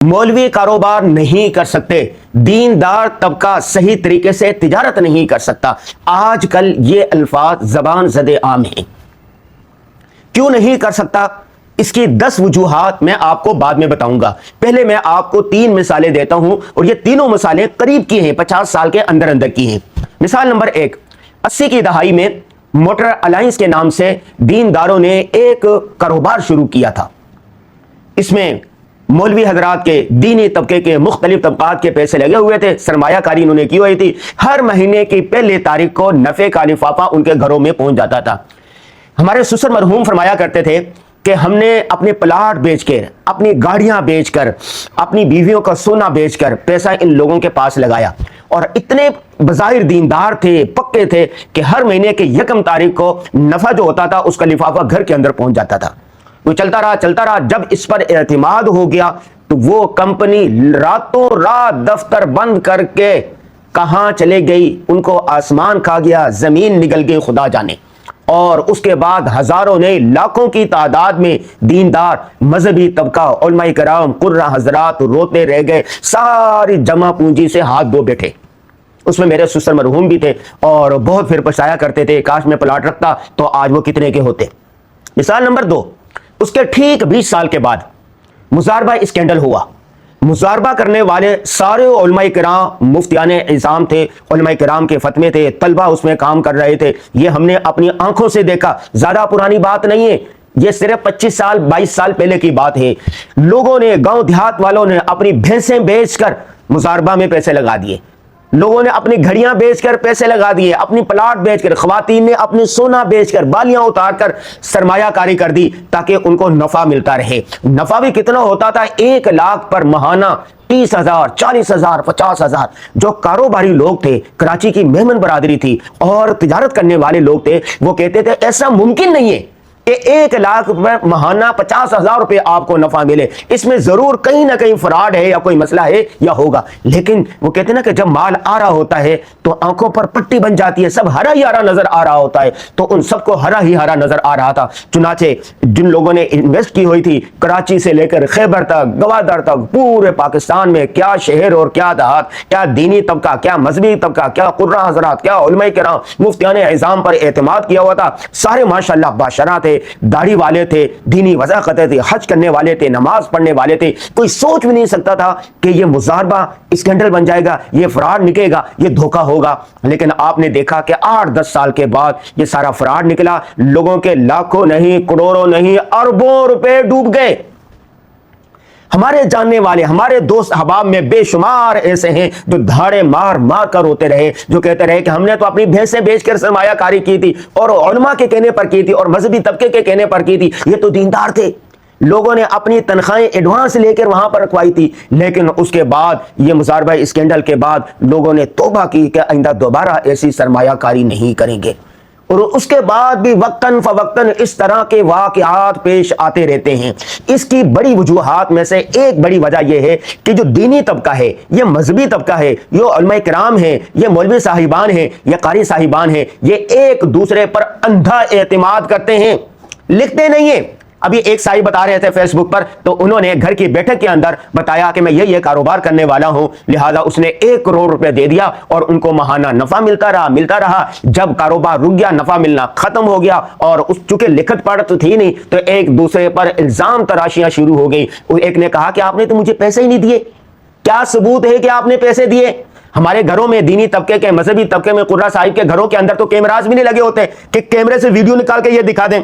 मौलवी कारोबार नहीं कर सकते, दीनदार तबका सही तरीके से तिजारत नहीं कर सकता। आजकल ये अल्फाज जबान ज़दे आम हैं। क्यों नहीं कर सकता? इसकी 10 वजूहात मैं आपको बाद में बताऊंगा। पहले मैं आपको 3 मिसालें देता हूं और ये तीनों मिसालें करीब की हैं, 50 साल के अंदर अंदर की हैं। मिसाल नंबर 1, 80 की दहाई में मोटर अलायंस के नाम से दीनदारों ने एक कारोबार शुरू किया था। इसमें मौलवी हजरात के दीनी तबके के मुख्तलिफ तबकात के पैसे लगे हुए थे, सरमायाकारी इन्होंने की हुई थी। हर महीने की पहली तारीख को नफे का लिफाफा उनके घरों में पहुंच जाता था। हमारे ससुर मरहूम फरमाया करते थे कि हमने अपने प्लाट बेचकर, अपनी गाड़ियां बेचकर, अपनी बीवियों का सोना बेचकर पैसा इन लोगों के पास लगाया और इतने बज़ाहिर दीनदार थे, पक्के थे कि हर महीने के यकम तारीख को नफा जो होता था उसका लिफाफा घर के अंदर पहुंच जाता था। वो चलता रहा। जब इस पर एतमाद हो गया तो वो कंपनी रातों रात दफ्तर बंद करके कहां चले गई, उनको आसमान खा गया, जमीन निगल गई, खुदा जाने। और उसके बाद हजारों ने, लाखों की तादाद में दीनदार मजहबी तबका, उलमाए कराम, कुर्रा हजरात रोते रह गए, सारी जमा पूंजी से हाथ धो बैठे। उसमें मेरे ससुर मरहूम भी थे और बहुत फिर पछताया करते थे, काश मैं प्लाट रखता तो आज वो कितने के होते। मिसाल नंबर 2, उसके ठीक 20 साल के बाद मुजारबा स्कैंडल हुआ। मुजारबा करने वाले सारे उलमाए किराम मुफ्तियाने इज़ाम थे, उलमाए किराम के फतवे थे, तलबा उसमें काम कर रहे थे। ये हमने अपनी आंखों से देखा, ज्यादा पुरानी बात नहीं है, ये सिर्फ 25 साल 22 साल पहले की बात है। लोगों ने, गांव देहात वालों ने अपनी भैंसें बेचकर मुजारबा में पैसे लगा दिए, लोगों ने अपनी घड़ियां बेचकर पैसे लगा दिए, अपनी प्लाट बेचकर, खवातीन ने अपनी सोना बेचकर, बालियां उतारकर सरमायाकारी कर दी ताकि उनको नफा मिलता रहे। नफा भी कितना होता था, 1 लाख पर महाना 30,000, 40,000, 50,000। जो कारोबारी लोग थे, कराची की मेहमान बरादरी थी और तिजारत करने वाले लोग थे, वो कहते थे ऐसा मुमकिन नहीं है कि 1 लाख पर महाना 50,000 रुपए आपको नफा मिले, इसमें जरूर कहीं ना कहीं फ्रॉड है या कोई मसला है या होगा। लेकिन वो कहते ना कि जब माल आ रहा होता है तो आंखों पर पट्टी बन जाती है, सब हरा ही हरा नजर आ रहा होता है, तो उन सबको हरा ही हरा नजर आ रहा था। चुनाचे जिन लोगों ने इन्वेस्ट की हुई थी, कराची से लेकर खैबर तक, गवादर तक, पूरे पाकिस्तान में क्या शहर और क्या देहात, क्या दीनी तबका, क्या मजहबी तबका, क्या कुर्रा हजरात, क्या उलमाए किराम, मुफ्तियाने इज़ाम पर एतमाद किया हुआ था। सारे माशाअल्लाह बाशरा थे, दाढ़ी वाले थे, दीनी वज़ाक़तें थी, हज करने वाले थे, नमाज पढ़ने वाले थे। कोई सोच भी नहीं सकता था कि ये मुजारबा स्कैंडल बन जाएगा, ये फ्रॉड निकलेगा, ये धोखा होगा। लेकिन आपने देखा कि 8-10 साल के बाद ये सारा फ्रॉड निकला, लोगों के लाखों नहीं, करोड़ों नहीं, अरबों रुपए डूब गए। हमारे जानने वाले, हमारे दोस्त अहबाब में बेशुमार ऐसे हैं जो धाड़े मार मार कर रोते रहे, जो कहते रहे कि हमने तो अपनी भैंसें बेचकर सरमायाकारी की थी और उलमा के कहने पर की थी और मजहबी तबके के कहने पर की थी, ये तो दीनदार थे, लोगों ने अपनी तनख्वाहें एडवांस लेकर वहां पर रखवाई थी। लेकिन उसके बाद ये मुजारबा स्कैंडल के बाद लोगों ने तौबा की कि आइंदा दोबारा ऐसी सरमायाकारी नहीं करेंगे। और उसके बाद भी वक्तन फवक्तन इस तरह के वाक़यात पेश आते रहते हैं। इसकी बड़ी वजूहात में से एक बड़ी वजह यह है कि जो दीनी तबका है, ये मजहबी तबका है, ये उलमाए किराम है, ये मौलवी साहिबान है, ये कारी साहिबान है, ये एक दूसरे पर अंधा एतमाद करते हैं, लिखते नहीं है। अभी एक साहिब बता रहे थे फेसबुक पर, तो उन्होंने घर की बैठक के अंदर बताया कि मैं ये कारोबार करने वाला हूं, लिहाजा उसने 1 करोड़ रुपए दे दिया और उनको महाना नफा मिलता रहा। जब कारोबार रुक गया, नफा मिलना खत्म हो गया और उस चूंकि लिखत पढ़त तो थी नहीं, तो एक दूसरे पर इल्जाम तराशियां शुरू हो गई। एक ने कहा कि आपने तो मुझे पैसे ही नहीं दिए, क्या सबूत है कि आपने पैसे दिए? हमारे घरों में, दीनी तबके के, मजहबी तबके में, कुर्रा साहिब के घरों के अंदर तो कैमरास भी नहीं लगे होते कि कैमरे से वीडियो निकाल के ये दिखा दें।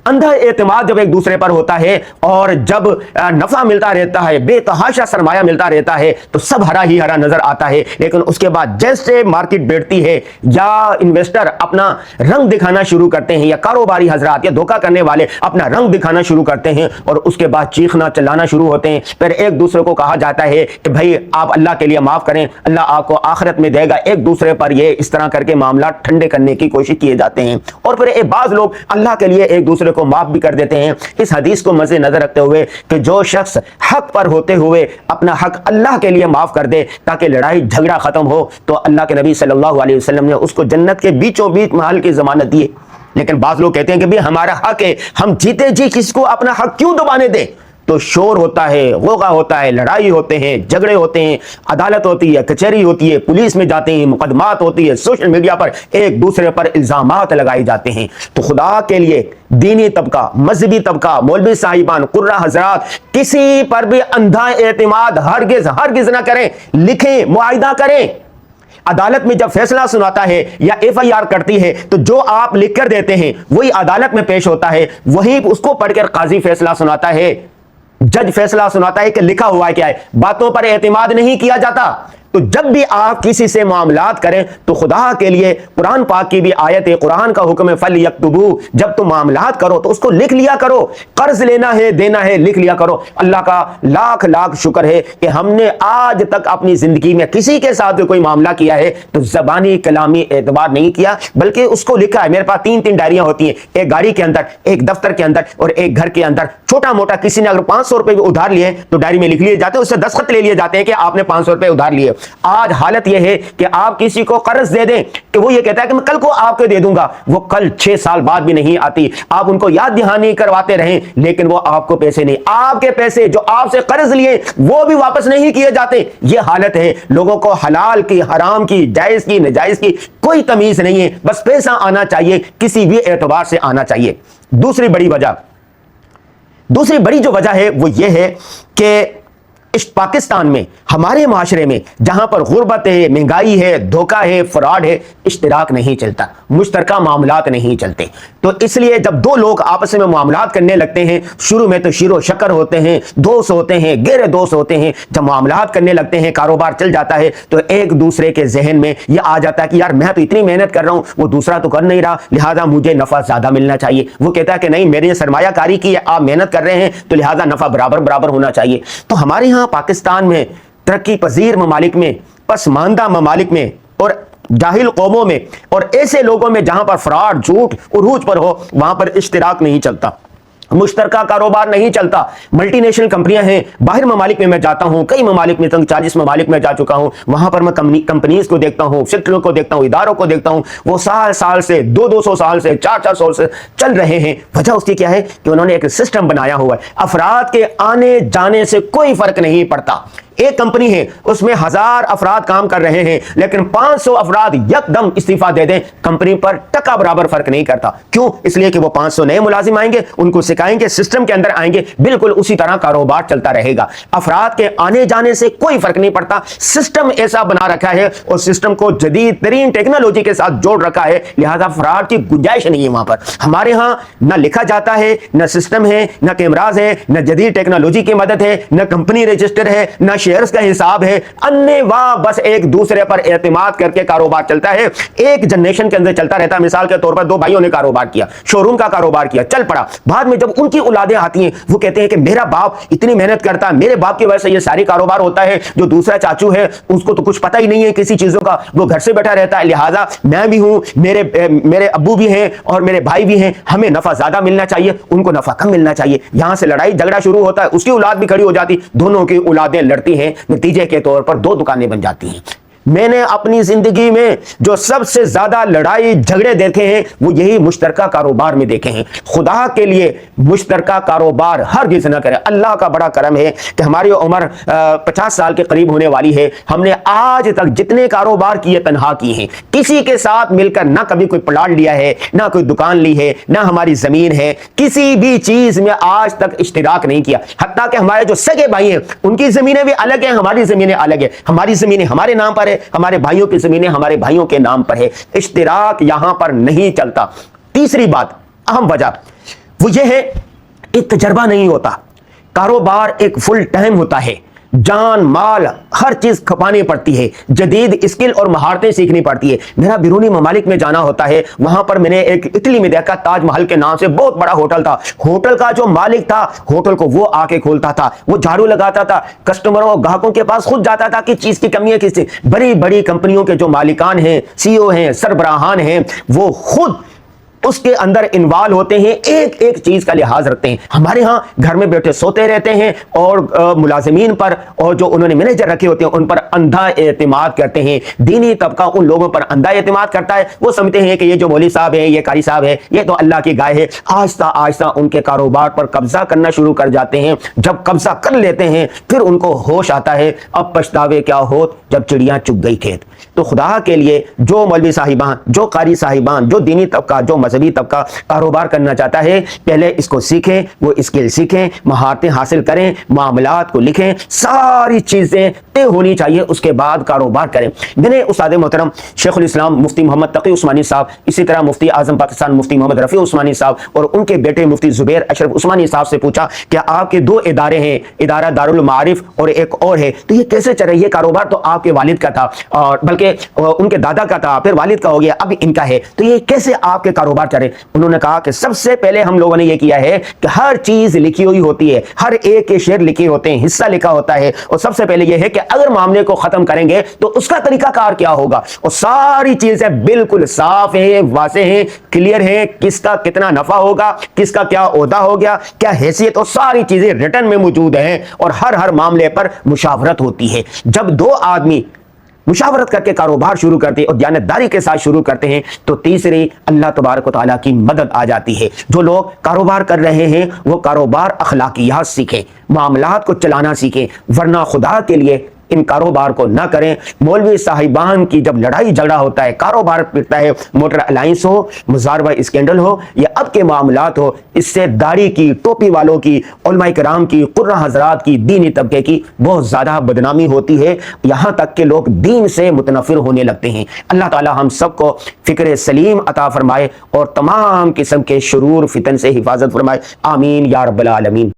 अंधा एतमाद जब एक दूसरे पर होता है और जब नफा मिलता रहता है, बेतहाशा सरमाया मिलता रहता है, तो सब हरा ही हरा नजर आता है। लेकिन उसके बाद जैसे मार्केट बैठती है या इन्वेस्टर अपना रंग दिखाना शुरू करते हैं, या कारोबारी हजरात या धोखा करने वाले अपना रंग दिखाना शुरू करते हैं और उसके बाद चीखना चिल्लाना शुरू होते हैं, फिर एक दूसरे को कहा जाता है कि भाई आप अल्लाह के लिए माफ करें, अल्लाह आपको आखिरत में देगा। एक दूसरे पर ये इस तरह करके मामला ठंडे करने की कोशिश किए जाते हैं और फिर एक बाज लोग अल्लाह के लिए एक दूसरे को माफ भी कर देते हैं। इस हदीस को मज़े नजर रखते हुए कि जो शख्स हक पर होते हुए अपना हक अल्लाह के लिए माफ कर दे ताकि लड़ाई झगड़ा खत्म हो, तो अल्लाह के नबी सल्लल्लाहु अलैहि वसल्लम ने उसको जन्नत के बीचों बीच महल की जमानत दी है। लेकिन बाज लोग कहते हैं कि भाई हमारा हक है, हम जीते जी किसको अपना हक क्यों दबाने दें? तो शोर होता है, गोगा होता है, लड़ाई होते हैं, झगड़े होते हैं, अदालत होती है, कचहरी होती है, पुलिस में जाते हैं, मुकदमात होती है, सोशल मीडिया पर एक दूसरे पर इल्जामात लगाए जाते हैं। तो खुदा के लिए दीनी तबका, मजहबी तबका, मौलवी साहिबान, कुर्रा हजरात, किसी पर भी अंधा एतमाद हरगिज हरगिज ना करें। लिखें, मुआहिदा करें। अदालत में जब फैसला सुनाता है या एफआईआर करती है तो जो आप लिख कर देते हैं वही अदालत में पेश होता है, वही उसको पढ़कर काजी फैसला सुनाता है, जज फैसला सुनाता है कि लिखा हुआ है क्या है। बातों पर एतमाद नहीं किया जाता। तो जब भी आप किसी से मामलात करें तो खुदा के लिए कुरान पाक की भी आयत है, कुरान का हुक्म है फल यक्तुबू, जब तुम मामलात करो तो उसको लिख लिया करो। कर्ज लेना है, देना है, लिख लिया करो। अल्लाह का लाख लाख शुक्र है कि हमने आज तक अपनी जिंदगी में किसी के साथ कोई मामला किया है तो जबानी कलामी एतबार नहीं किया, बल्कि उसको लिखा है। मेरे पास 3-3 डायरियां होती हैं, एक गाड़ी के अंदर, एक दफ्तर के अंदर और एक घर के अंदर। छोटा मोटा किसी ने अगर 500 रुपए भी उधार लिए तो डायरी में लिख लिए जाते हैं, उससे दस्तखत ले लिए जाते हैं कि आपने 500 रुपए उधार लिए। आज हालत यह है कि आप किसी को कर्ज दे दें कि वो ये कहता है कि मैं कल को आपको दे दूंगा, वो कल 6 साल बाद भी नहीं आती। आप उनको याद दहानी करवाते रहें लेकिन वो आपको पैसे नहीं, आपके पैसे जो आपसे कर्ज लिए वो भी वापस नहीं किए जाते। ये हालत है। लोगों को हलाल की, हराम की, जायज की, नाजायज की कोई तमीज नहीं है। बस पैसा आना चाहिए, किसी भी एतबार से आना चाहिए। दूसरी बड़ी जो वजह है वो ये है कि इस पाकिस्तान में, हमारे माशरे में जहां पर गुर्बत है, महंगाई है, धोखा है, फ्रॉड है, इश्तिराक नहीं चलता, मुश्तरका मामलात नहीं चलते। तो इसलिए जब दो लोग आपस में मामलात करने लगते हैं, शुरू में तो शीरो शक्कर होते हैं, दोस्त होते हैं, गहरे दोस्त होते हैं। जब मामलात करने लगते हैं, कारोबार चल जाता है तो एक दूसरे के जहन में यह आ जाता है कि यार मैं तो इतनी मेहनत कर रहा हूं, वो दूसरा तो कर नहीं रहा, लिहाजा मुझे नफा ज्यादा मिलना चाहिए। वो कहता है कि नहीं, मेरी सरमायाकारी की, आप मेहनत कर रहे हैं तो लिहाजा नफा बराबर बराबर होना चाहिए। तो हमारे यहाँ पाकिस्तान में, तरक्की पजीर ममालिक में, पसमानदा ममालिक में और जाहिल कौमों में और ऐसे लोगों में जहां पर फ्रॉड, झूठ उरूज पर हो, वहां पर इश्तिराक नहीं चलता, मुश्तरका कारोबार नहीं चलता। मल्टीनेशनल कंपनियां हैं। बाहर ममालिक में मैं जाता हूं, कई ममालिक में, 40 ममालिक में जा चुका हूं। वहां पर मैं कंपनीज को देखता हूं, सेक्टरों को देखता हूं, इदारों को देखता हूं। वो साल से 200 साल से 400 से चल रहे हैं। वजह उसकी क्या है कि उन्होंने एक सिस्टम बनाया हुआ है। अफराद के आने जाने से कोई फर्क नहीं पड़ता। एक कंपनी है, उसमें 1000 अफराद काम कर रहे हैं, लेकिन 500 अफराद यकदम इस्तीफा दे दें, कंपनी पर टका बराबर फर्क नहीं करता। क्यों? इसलिए कि वो 500 नए मुलाजिम आएंगे, उनको सिखाएंगे, सिस्टम के अंदर आएंगे, बिल्कुल उसी तरह कारोबार चलता रहेगा। अफराद के आने जाने से कोई फर्क नहीं पड़ता। सिस्टम ऐसा बना रखा है और सिस्टम को जदीद तरीन टेक्नोलॉजी के साथ जोड़ रखा है, लिहाजा फ्रॉड की गुंजाइश नहीं है वहां पर। हमारे यहां न लिखा जाता है, न सिस्टम है, न कैमराज है, न जदीद टेक्नोलॉजी की मदद है, न कंपनी रजिस्टर है, न शेयर्स का हिसाब है। अन्य वाह बस एक दूसरे पर एतमाद करके कारोबार चलता है। एक जनरेशन के अंदर चलता रहता है। मिसाल के तौर पर 2 भाइयों ने कारोबार किया, शोरूम का कारोबार किया, चल पड़ा। बाद में जब उनकी औलादें आती हैं, वो कहते हैं कि मेरा बाप इतनी मेहनत करता है, मेरे बाप की वजह से ये सारी कारोबार होता है। जो दूसरा चाचू है उसको तो कुछ पता ही नहीं है किसी चीजों का, वो घर से बैठा रहता है। लिहाजा मैं भी हूं, मेरे अब्बू भी हैं और मेरे भाई भी हैं, हमें नफा ज्यादा मिलना चाहिए, उनको नफा कम मिलना चाहिए। यहां से लड़ाई झगड़ा शुरू होता है, उसकी औलाद भी खड़ी हो जाती, दोनों की औलादें लड़ती हैं, नतीजे के तौर पर 2 दुकानें बन जाती हैं। मैंने अपनी जिंदगी में जो सबसे ज्यादा लड़ाई झगड़े देखे हैं वो यही मुश्तरका कारोबार में देखे हैं। खुदा के लिए मुश्तरका कारोबार हरगिज़ न करें। अल्लाह का बड़ा करम है कि हमारी उम्र 50 साल के करीब होने वाली है। हमने आज तक जितने कारोबार किए तनहा किए हैं, किसी के साथ मिलकर ना कभी कोई प्लाट लिया है, ना कोई दुकान ली है, ना हमारी जमीन है, किसी भी चीज में आज तक इश्तिराक नहीं किया। हत्ता कि हमारे जो सगे भाई हैं उनकी जमीनें भी अलग हैं, हमारी जमीनें अलग है। हमारी जमीनें हमारे नाम पर है, हमारे भाइयों की जमीनें हमारे भाइयों के नाम पर है। इश्तिराक यहां पर नहीं चलता। तीसरी बात, अहम वजह वो ये है कि तजर्बा नहीं होता। कारोबार एक फुल टाइम होता है, जान माल हर चीज खपानी पड़ती है, जदीद स्किल और महारतें सीखनी पड़ती है। मेरा बिरूनी ममालिक में जाना होता है, वहां पर मैंने एक इटली में देखा, ताजमहल के नाम से बहुत बड़ा होटल था। होटल का जो मालिक था, होटल को वो आके खोलता था, वो झाड़ू लगाता था, कस्टमरों ग्राहकों के पास खुद जाता था कि चीज की कमी है किससे। बड़ी बड़ी कंपनियों के जो मालिकान हैं, सीईओ हैं, सरबराहान हैं, वो खुद اس کے اندر انوالو ہوتے ہیں، ایک ایک چیز کا لحاظ رکھتے ہیں۔ ہمارے ہاں گھر میں بیٹھے سوتے رہتے ہیں اور ملازمین پر اور جو انہوں نے مینیجر رکھے ہوتے ہیں ان پر اندھا اعتماد کرتے ہیں۔ دینی طبقہ ان لوگوں پر اندھا اعتماد کرتا ہے، وہ سمجھتے ہیں کہ یہ جو مولوی صاحب ہے، یہ قاری صاحب ہے، یہ تو اللہ کی گائے ہے۔ آہستہ آہستہ ان کے کاروبار پر قبضہ کرنا شروع کر جاتے ہیں۔ جب قبضہ کر لیتے ہیں پھر ان کو ہوش آتا ہے، اب پچھتاوے کیا ہوت جب چڑیاں چگ گئی کھیت۔ تو خدا کے لیے جو مولوی صاحبان، جو قاری صاحبان، جو دینی طبقہ، جو مذہبی طبقہ کاروبار کرنا چاہتا ہے، پہلے اس کو سیکھیں، وہ اسکل سیکھیں، مہارتیں حاصل کریں، معاملات کو لکھیں، ساری چیزیں طے ہونی چاہیے، اس کے بعد کاروبار کریں۔ میں نے استاد محترم شیخ الاسلام مفتی محمد تقی عثمانی صاحب، اسی طرح مفتی اعظم پاکستان مفتی محمد رفیع عثمانی صاحب اور ان کے بیٹے مفتی زبیر اشرف عثمانی صاحب سے پوچھا کہ آپ کے دو ادارے ہیں، ادارہ دارالمعارف اور ایک اور ہے، تو یہ کیسے چل رہی ہے؟ کاروبار تو آپ کے والد کا تھا اور بلکہ ان کے دادا کا تھا، پھر والد کا ہو گیا، اب ان کا ہے، تو یہ کیسے آپ کے کاروبار چل رہے؟ انہوں نے کہا کہ سب سے پہلے ہم لوگوں نے یہ کیا ہے کہ ہر چیز لکھی ہوئی ہوتی ہے، ہر ایک کے شیئر لکھے ہوتے ہیں، حصہ لکھا ہوتا ہے، اور سب سے پہلے یہ ہے کہ اگر معاملے کو ختم کریں گے تو اس کا طریقہ کار کیا ہوگا، اور ساری چیزیں بالکل صاف ہیں، واضح ہیں، کلیئر ہیں، کس کا کتنا نفع ہوگا، کس کا کیا عہدہ ہو گیا، کیا حیثیت، اور ساری چیزیں ریٹن میں موجود ہیں، اور ہر معاملے پر مشاورت ہوتی ہے۔ جب دو آدمی مشاورت کر کے کاروبار شروع کرتے ہیں اور دیانتداری کے ساتھ شروع کرتے ہیں تو تیسری اللہ تبارک و تعالیٰ کی مدد آ جاتی ہے۔ جو لوگ کاروبار کر رہے ہیں وہ کاروبار اخلاقیات سیکھیں، معاملات کو چلانا سیکھیں، ورنہ خدا کے لیے ان کاروبار کو نہ کریں۔ مولوی صاحبان کی جب لڑائی جھگڑا ہوتا ہے، کاروبار پھرتا ہے، موٹر الائنس ہو، مزاربہ اسکینڈل ہو یا اب کے معاملات ہو، اس سے داڑھی کی، ٹوپی والوں کی، علماء کرام کی، قرہ حضرات کی، دینی طبقے کی بہت زیادہ بدنامی ہوتی ہے، یہاں تک کہ لوگ دین سے متنفر ہونے لگتے ہیں۔ اللہ تعالی ہم سب کو فکر سلیم عطا فرمائے اور تمام قسم کے شرور فتن سے حفاظت فرمائے، آمین یا رب العالمین۔